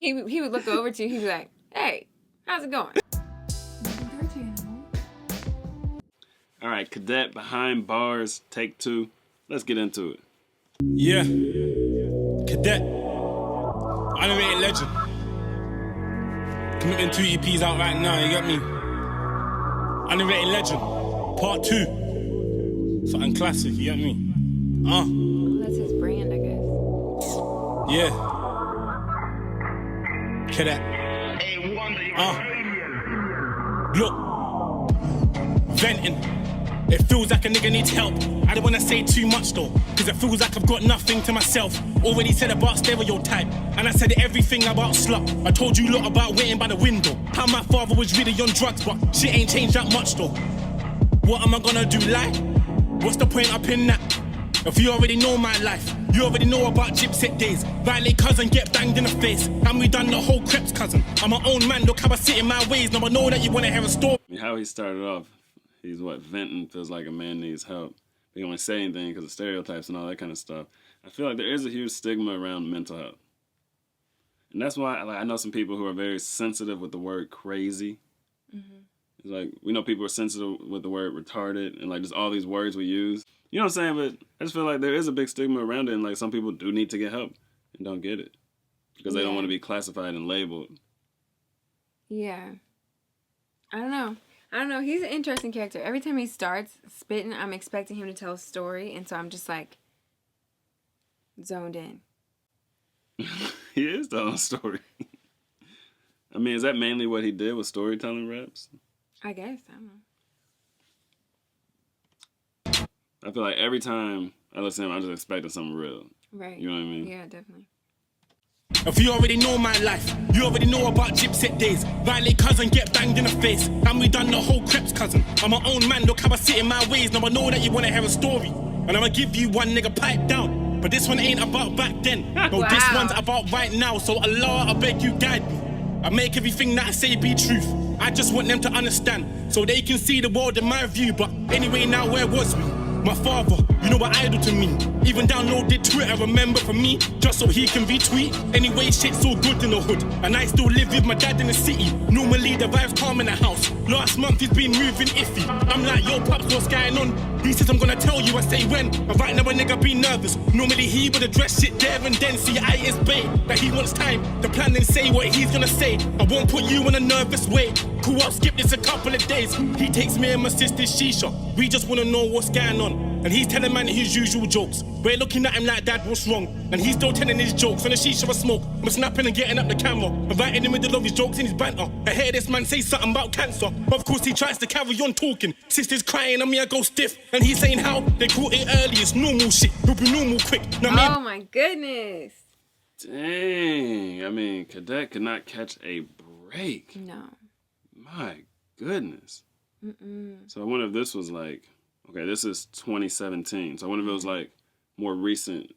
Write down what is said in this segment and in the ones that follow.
He would look over to you. He'd be like, "Hey, how's it going?" All right, Cadet behind bars, take 2. Let's get into it. Yeah. Cadet. Animated legend. Committing 2 EPs out right now, you get me? Animated legend. Part 2. Something classic, you get me? That's his brand, I guess. Yeah. Cadet. Look. Venting. It feels like a nigga needs help. I don't wanna say too much though, cause it feels like I've got nothing to myself. Already said about stereotype, and I said everything about slut. I told you lot about waiting by the window, how my father was really on drugs, but shit ain't changed that much though. What am I gonna do, lie? What's the point up in that? If you already know my life, you already know about gypset days. Violate cousin, get banged in the face, and we done the whole creps cousin. I'm my own man, look how I sit in my ways. Now I know that you wanna hear a story. How he started off, he's venting, feels like a man needs help. He don't want to say anything because of stereotypes and all that kind of stuff. I feel like there is a huge stigma around mental health. And that's why I know some people who are very sensitive with the word crazy. Mm-hmm. It's like, we know people are sensitive with the word retarded and like just all these words we use. You know what I'm saying? But I just feel like there is a big stigma around it, and like some people do need to get help and don't get it because they don't want to be classified and labeled. Yeah. I don't know. He's an interesting character. Every time he starts spitting, I'm expecting him to tell a story, and so I'm just like zoned in. He is telling a story. I mean, is that mainly what he did with storytelling raps? I guess. I don't know. I feel like every time I listen to him, I'm just expecting something real. Right. You know what I mean? Yeah, definitely. If you already know my life, you already know about gypset days. Violate cousin, get banged in the face, and we done the whole creps cousin. I'm my own man, look how I sit in my ways. Now I know that you wanna hear a story, and I'ma give you one, nigga, pipe down. But this one ain't about back then. No, This one's about right now. So Allah, I beg you guide me. I make everything that I say be truth. I just want them to understand, so they can see the world in my view. But anyway, now where was we? My father, you know what idol to me. Even downloaded Twitter, remember for me, just so he can retweet. Anyway, shit's so good in the hood, and I still live with my dad in the city. Normally the vibe's calm in the house. Last month he's been moving iffy. I'm like, yo pops, what's going on? He says I'm gonna tell you, I say when. But right now a nigga be nervous. Normally he would address shit there and then. See, I is bae, that he wants time to plan and say what he's gonna say. I won't put you in a nervous way. Cool, I'll skip this a couple of days. He takes me and my sister's shisha. We just wanna know what's going on. And he's telling man his usual jokes. We're looking at him like, Dad, what's wrong? And he's still telling his jokes. And the shisha was smoke. I'm snapping and getting up the camera. I'm right in the middle of his jokes and his banter. I hear this man say something about cancer. But of course he tries to carry on talking. Sister's crying and me, I go stiff. And he's saying how they caught it early. It's normal shit. It'll be normal quick. Now, oh my goodness. Dang. I mean, Cadet could not catch a break. No. My goodness. So I wonder if this was like, okay, this is 2017. So I wonder if it was like more recent.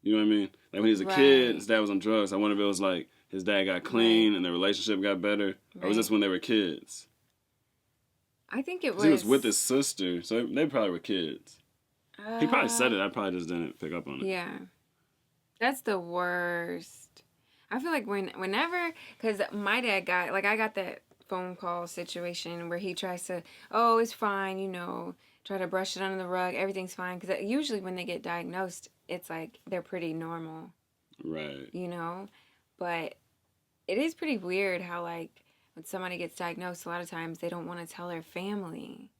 You know what I mean? Like when he was a kid, his dad was on drugs. I wonder if it was like his dad got clean and their relationship got better. Or was this when they were kids? I think it was. He was with his sister, so they probably were kids. He probably said it. I probably just didn't pick up on it. Yeah. That's the worst. I feel like whenever, because my dad got, like I got that phone call situation where he tries to, oh, it's fine, you know, try to brush it under the rug, everything's fine. Because usually when they get diagnosed, it's like they're pretty normal. Right. You know? But it is pretty weird how, like, when somebody gets diagnosed, a lot of times they don't want to tell their family.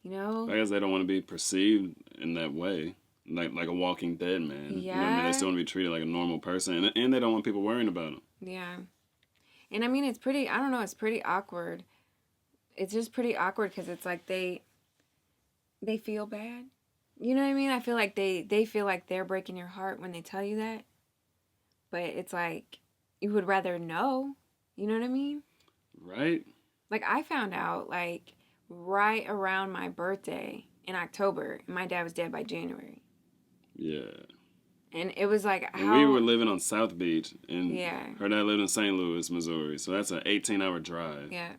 You know? I guess they don't want to be perceived in that way. Like a walking dead man. Yeah. You know what I mean? They still want to be treated like a normal person. And they don't want people worrying about them. Yeah. And I mean, it's pretty, I don't know, it's pretty awkward. It's just pretty awkward because it's like they feel bad. You know what I mean? I feel like they feel like they're breaking your heart when they tell you that. But it's like, you would rather know. You know what I mean? Right. Like, I found out, like, right around my birthday in October, and my dad was dead by January. Yeah. And it was like, how... we were living on South Beach, and yeah. Her dad lived in St. Louis, Missouri, so that's an 18-hour drive. Yeah.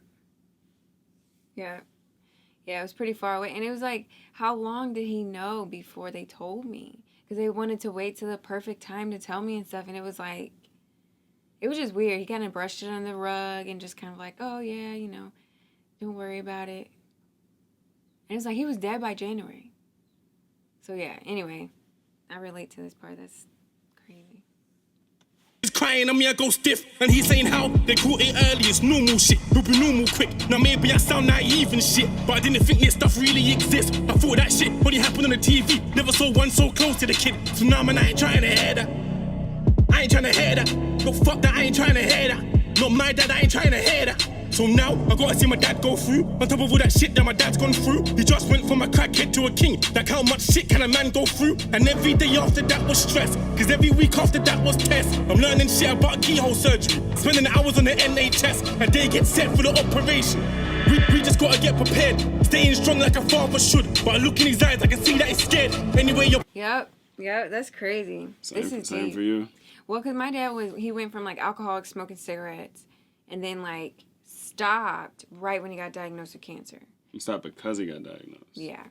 Yeah. Yeah, it was pretty far away. And it was like, how long did he know before they told me? Because they wanted to wait till the perfect time to tell me and stuff, and it was like, it was just weird. He kind of brushed it on the rug and just kind of like, oh, yeah, you know, don't worry about it. And it's like he was dead by January. So, yeah, anyway, I relate to this part. That's crazy. He's crying on me, I go stiff. And he's saying how they caught it early, it's normal shit. It'll be normal quick. Now maybe I sound naive and shit, but I didn't think this stuff really exists. I thought that shit only happened on the TV. Never saw one so close to the kid. So now man, I ain't trying to hear that. I ain't trying to hear that. No, fuck that, I ain't trying to hear that. Not my dad, I ain't trying to hear that. So now, I gotta see my dad go through. On top of all that shit that my dad's gone through. He just went from a crackhead to a king. Like how much shit can a man go through? And every day after that was stress. Cause every week after that was test. I'm learning shit about keyhole surgery. Spending hours on the NHS. And they get set for the operation. We just gotta get prepared. Staying strong like a father should. But I look in his eyes, I can see that he's scared. Anyway, you're... Yep, that's crazy. This is same deep. for you. Well, because my dad he went from like alcoholic, smoking cigarettes, and then like stopped right when he got diagnosed with cancer. He stopped because he got diagnosed. Yeah.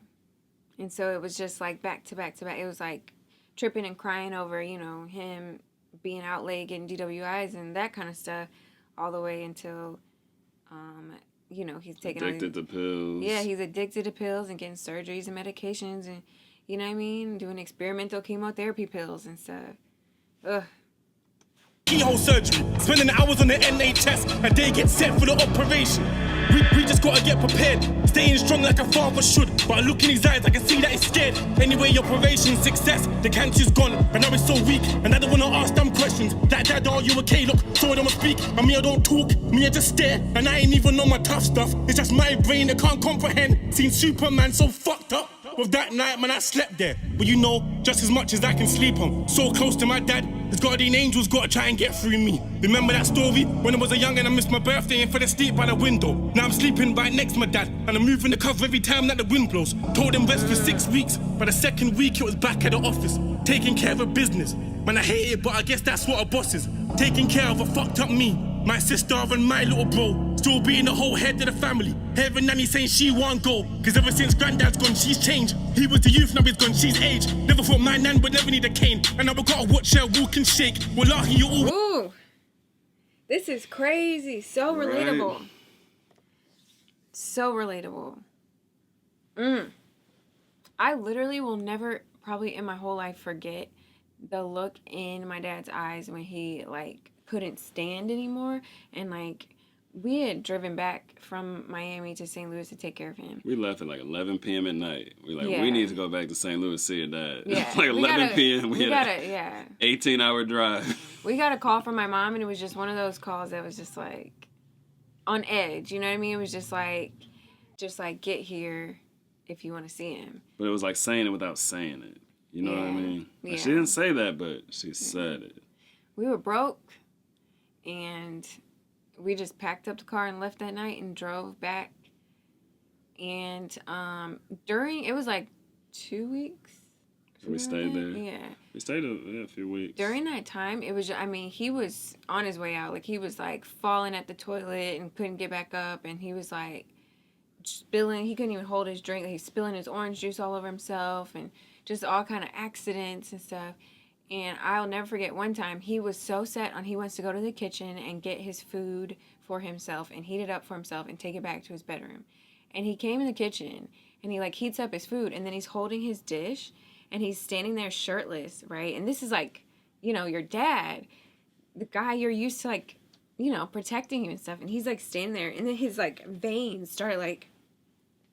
And so it was just like back to back to back. It was like tripping and crying over, you know, him being out late, getting DWIs and that kind of stuff, all the way until, you know, he's taking addicted to pills. Yeah, he's addicted to pills and getting surgeries and medications and, you know what I mean, doing experimental chemotherapy pills and stuff. Ugh. Keyhole surgery, spending hours on the NHS, and they get set for the operation. We just gotta get prepared, staying strong like a father should. But I look in his eyes, I can see that he's scared. Anyway, operation success, the cancer's gone, and now it's so weak. And I don't wanna ask them questions. Dad, are you okay? Look, so I don't speak, and me I don't talk, me I just stare. And I ain't even know my tough stuff. It's just my brain that can't comprehend. Seen Superman so fucked up. With that night, man, I slept there. But you know, just as much as I can sleep on. So close to my dad, his guardian angels gotta try and get through me. Remember that story? When I was a young and I missed my birthday and fell asleep by the window. Now I'm sleeping right next to my dad, and I'm moving the cover every time that the wind blows. Told him rest for 6 weeks. By the second week, it was back at the office. Taking care of business. Man, I hate it, but I guess that's what a boss is. Taking care of a fucked up me. My sister and my little bro, still being the whole head of the family. Hearing nanny saying she won't go, cause ever since granddad's gone, she's changed. He was the youth, now he's gone, she's aged. Never thought my nan would never need a cane, and now we gotta watch her walk and shake. Wallahi, you all... Ooh, this is crazy. So relatable. Right. So relatable. I literally will never, probably in my whole life, forget the look in my dad's eyes when he, like, couldn't stand anymore, and like we had driven back from Miami to St. Louis to take care of him. We left at like 11 p.m. at night. We we need to go back to St. Louis to see your dad. Yeah. It's like 11 p.m. We had an 18-hour drive. We got a call from my mom, and it was just one of those calls that was just like on edge. You know what I mean? It was just like get here if you want to see him. But it was like saying it without saying it. You know what I mean? Like, she didn't say that, but she said it. We were broke. And we just packed up the car and left that night and drove back. And it was like 2 weeks. We stayed there. Yeah. We stayed there a few weeks. During that time, it was, he was on his way out. Like, he was like falling at the toilet and couldn't get back up. And he was like spilling, he couldn't even hold his drink. Like, he's spilling his orange juice all over himself and just all kind of accidents and stuff. And I'll never forget one time, he was so set on he wants to go to the kitchen and get his food for himself and heat it up for himself and take it back to his bedroom. And he came in the kitchen and he like heats up his food and then he's holding his dish and he's standing there shirtless, right? And this is like, you know, your dad, the guy you're used to like, you know, protecting you and stuff. And he's like standing there and then his like veins started like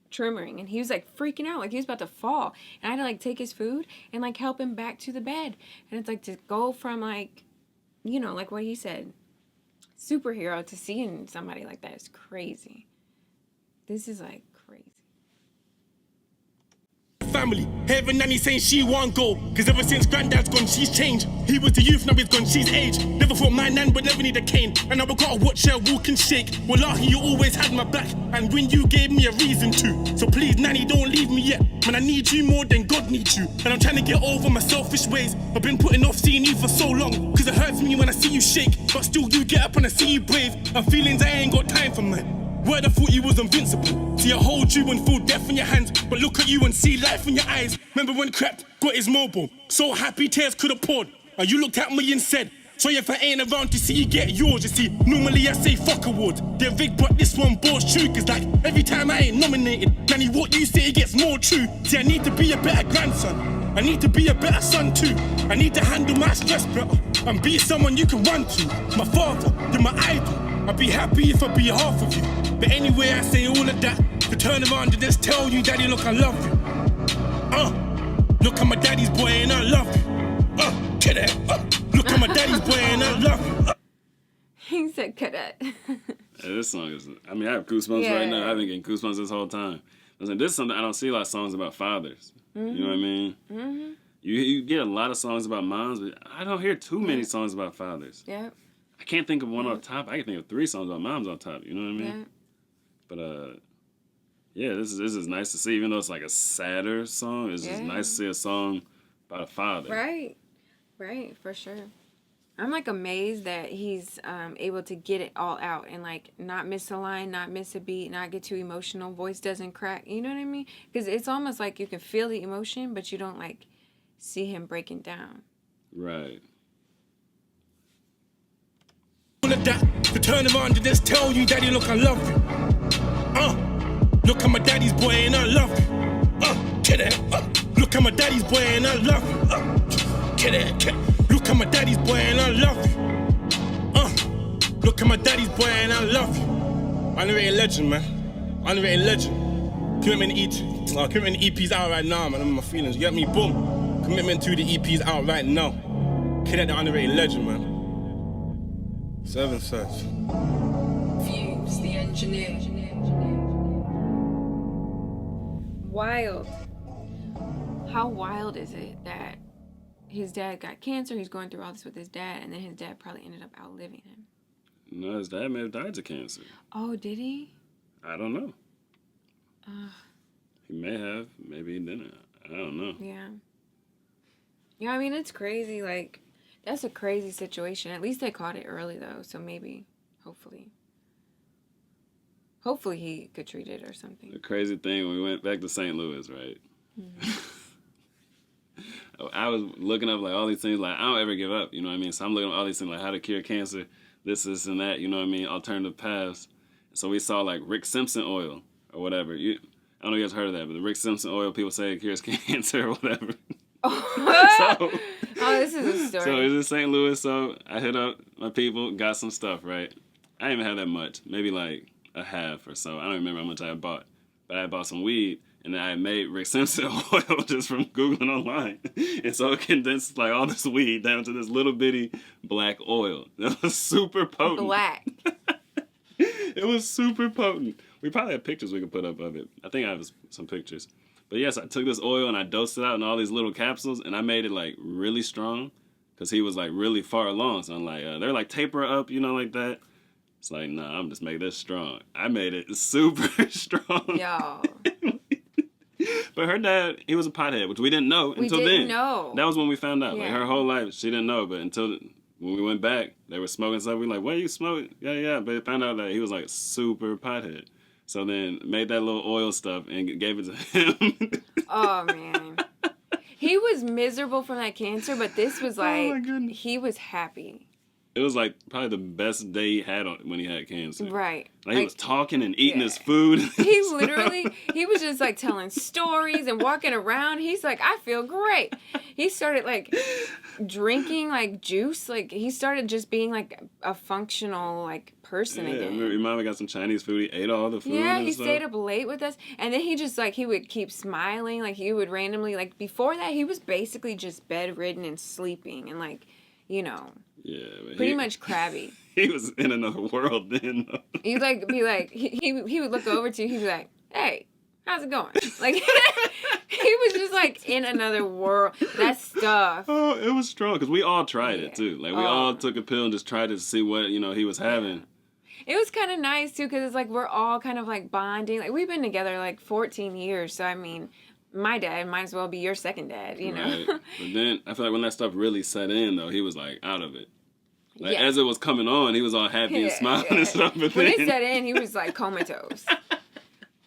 tremoring and he was like freaking out, like he was about to fall, and I had to like take his food and like help him back to the bed. And it's like to go from like, you know, like what he said, superhero, to seeing somebody like that is crazy. This is like crazy. Family, heaven nanny saying she won't go, cause ever since granddad's gone, she's changed. He was the youth, now he's gone, she's aged. Never thought my nan would never need a cane, and now we gotta watch her walk and shake. Wallahi, you always had my back, and when you gave me a reason to. So please, nanny, don't leave me yet. Man, I need you more than God needs you. And I'm trying to get over my selfish ways. I've been putting off seeing you for so long, cause it hurts me when I see you shake. But still you get up and I see you brave. And feelings I ain't got time for, man. Word, I thought you was invincible. See, I hold you and feel death in your hands, but look at you and see life in your eyes. Remember when Crep got his mobile? So happy tears could have poured. And you looked at me and said, So if I ain't around to see you get yours, you see, normally I say fuck awards. They're big, but this one bore's true, cause like, every time I ain't nominated, Nanny, what you say gets more true. See, I need to be a better grandson. I need to be a better son too. I need to handle my stress better and be someone you can run to. My father, you're my idol. I'd be happy if I be half of you. But anyway, I say all of that to turn around and just tell you, Daddy, look, I love you. Look, I'm my daddy's boy and I love you. Cadet. Look, I'm my daddy's boy and I love you. He said Cadet. Yeah, this song is, I mean, I have goosebumps right now. I've been getting goosebumps this whole time. Listen, this is something I don't see a lot of songs about fathers. Mm-hmm. You know what I mean? Mm-hmm. You get a lot of songs about moms, but I don't hear too many songs about fathers. Yeah. I can't think of one off top. I can think of 3 songs about moms on top. You know what I mean? Yeah. But yeah, this is nice to see. Even though it's like a sadder song, it's just nice to see a song about a father. Right, for sure. I'm like amazed that he's able to get it all out and like not miss a line, not miss a beat, not get too emotional, voice doesn't crack. You know what I mean? Because it's almost like you can feel the emotion, but you don't like see him breaking down. Right. All of that to turn around and just tell you, Daddy, look, I love you. Look, I'm my daddy's boy and I love you. Cadet. Look, I'm my daddy's boy and I love you. Cadet. Look, I'm my daddy's boy and I love you. Look, I'm my daddy's boy and I love you. Underrated legend, man. Underrated legend. Commitment EP's out right now, man. I'm in my feelings. You get me? Boom. Commitment to the EP's out right now. Cadet, the underrated legend, man. 7 sets. Fuse, the engineer. Wild. How wild is it that his dad got cancer, he's going through all this with his dad, and then his dad probably ended up outliving him? No, his dad may have died of cancer. Oh, did he? I don't know. He may have. Maybe he didn't. I don't know. Yeah. Yeah, I mean, it's crazy. Like, that's a crazy situation. At least they caught it early, though. So maybe, hopefully he could treat it or something. The crazy thing, when we went back to St. Louis, right? Mm-hmm. I was looking up, like, all these things, like, I don't ever give up, you know what I mean? So I'm looking at all these things, like, how to cure cancer, this, and that, you know what I mean? Alternative paths. So we saw, like, Rick Simpson oil or whatever. I don't know if you guys heard of that, but the Rick Simpson oil, people say it cures cancer or whatever. This is a story. So it's in St. Louis, so I hit up my people, got some stuff, right? I didn't even have that much, maybe like a half or so. I don't remember how much I had bought, but I had bought some weed, and then I had made Rick Simpson oil just from Googling online. And so it condensed like all this weed down to this little bitty black oil. That was super potent. Black. It was super potent. We probably have pictures we could put up of it. I think I have some pictures. But yes, I took this oil and I dosed it out in all these little capsules, and I made it like really strong because he was like really far along. So I'm like, they're like taper up, you know, like that. It's like, nah, I'm just making this strong. I made it super strong. Yo. But her dad, he was a pothead, which we didn't know until then. We didn't know. That was when we found out. Yeah. Like her whole life, she didn't know. But until when we went back, they were smoking stuff. We were like, what are you smoking? Yeah. But they found out that he was like super pothead. So then made that little oil stuff and gave it to him. Oh, man. He was miserable from that cancer, but this was like, he was happy. It was like probably the best day he had when he had cancer. Right. Like he was talking and eating his food. He was just like telling stories and walking around. He's like, I feel great. He started like drinking like juice. Like he started just being like a functional like person again. Your mama got some Chinese food. He ate all the food. Yeah, he stayed up late with us. And then he just like, he would keep smiling. Like he would randomly, like before that, he was basically just bedridden and sleeping and like, you know. Yeah, pretty much crabby. He was in another world then, though. He'd like be like he would look over to you. He'd be like, "Hey, how's it going?" Like he was just like in another world. That stuff. Oh, it was strong because we all tried it too. Like we all took a pill and just tried to see what he was having. It was kind of nice too because it's like we're all kind of like bonding. Like we've been together like 14 years, so I mean. My dad might as well be your second dad, you know? Right. But then, I feel like when that stuff really set in, though, he was, like, out of it. Like, as it was coming on, he was all happy and smiling and stuff. But when it set in, he was, like, comatose.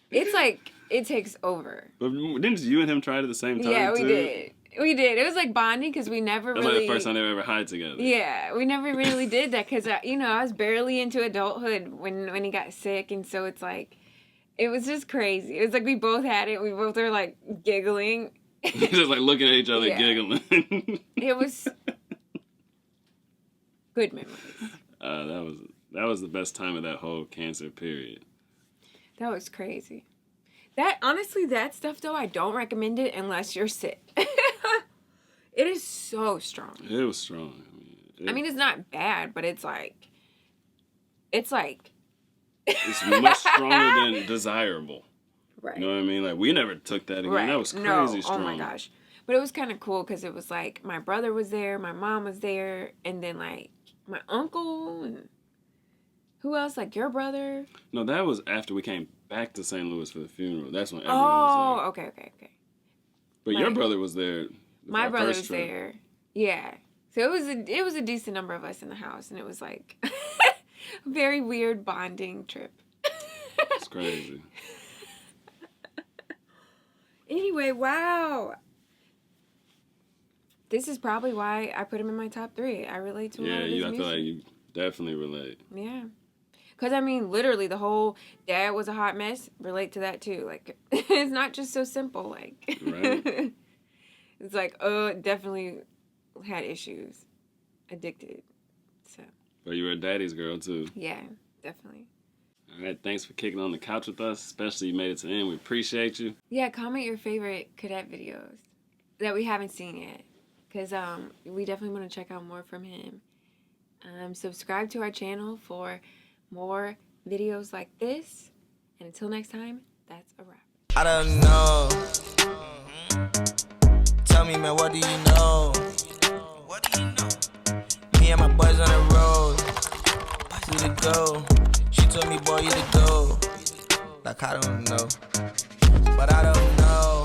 It's like, it takes over. But didn't you and him try it at the same time, Yeah, we did. We did. It was like bonding because we never That's really. like the first time they ever hide together. Yeah, we never really did that because I was barely into adulthood when he got sick, and so it's like, it was just crazy. It was like we both had it. We both were like giggling. Just like looking at each other, Yeah. giggling. It was good memories. That was the best time of that whole cancer period. That was crazy. That stuff though, I don't recommend it unless you're sick. It is so strong. It was strong. I mean, it's not bad, but it's like it's much stronger than desirable. right. You know what I mean? Like, we never took that again. Right. That was crazy No. strong. Oh my gosh. But it was kind of cool because it was like my brother was there, my mom was there, and then like my uncle and who else? Like your brother. No, that was after we came back to St. Louis for the funeral. That's when everyone was there. Okay. But your brother was there. My our brother first was trip. there. Yeah. So it was a decent number of us in the house, and it was like a very weird bonding trip. It's crazy. Anyway, wow. This is probably why I put him in my top 3. I relate to a lot of his I feel music. like you definitely relate. Yeah. Because, I mean, literally, the whole dad was a hot mess. Relate to that, too. Like, it's not just so simple. Like, Right. It's like, definitely had issues. Addicted. So, But you were a daddy's girl, too. yeah, definitely. All right, thanks for kicking on the couch with us. Especially you made it to the end. We appreciate you. Yeah, comment your favorite Cadet videos that we haven't seen yet. Because we definitely want to check out more from him. Subscribe to our channel for more videos like this. And until next time, that's a wrap. I don't know. Tell me, man, what do you know? What do you know? Me and my boys on the road. You to go. She told me, boy, you to go. Like, I don't know. But I don't know.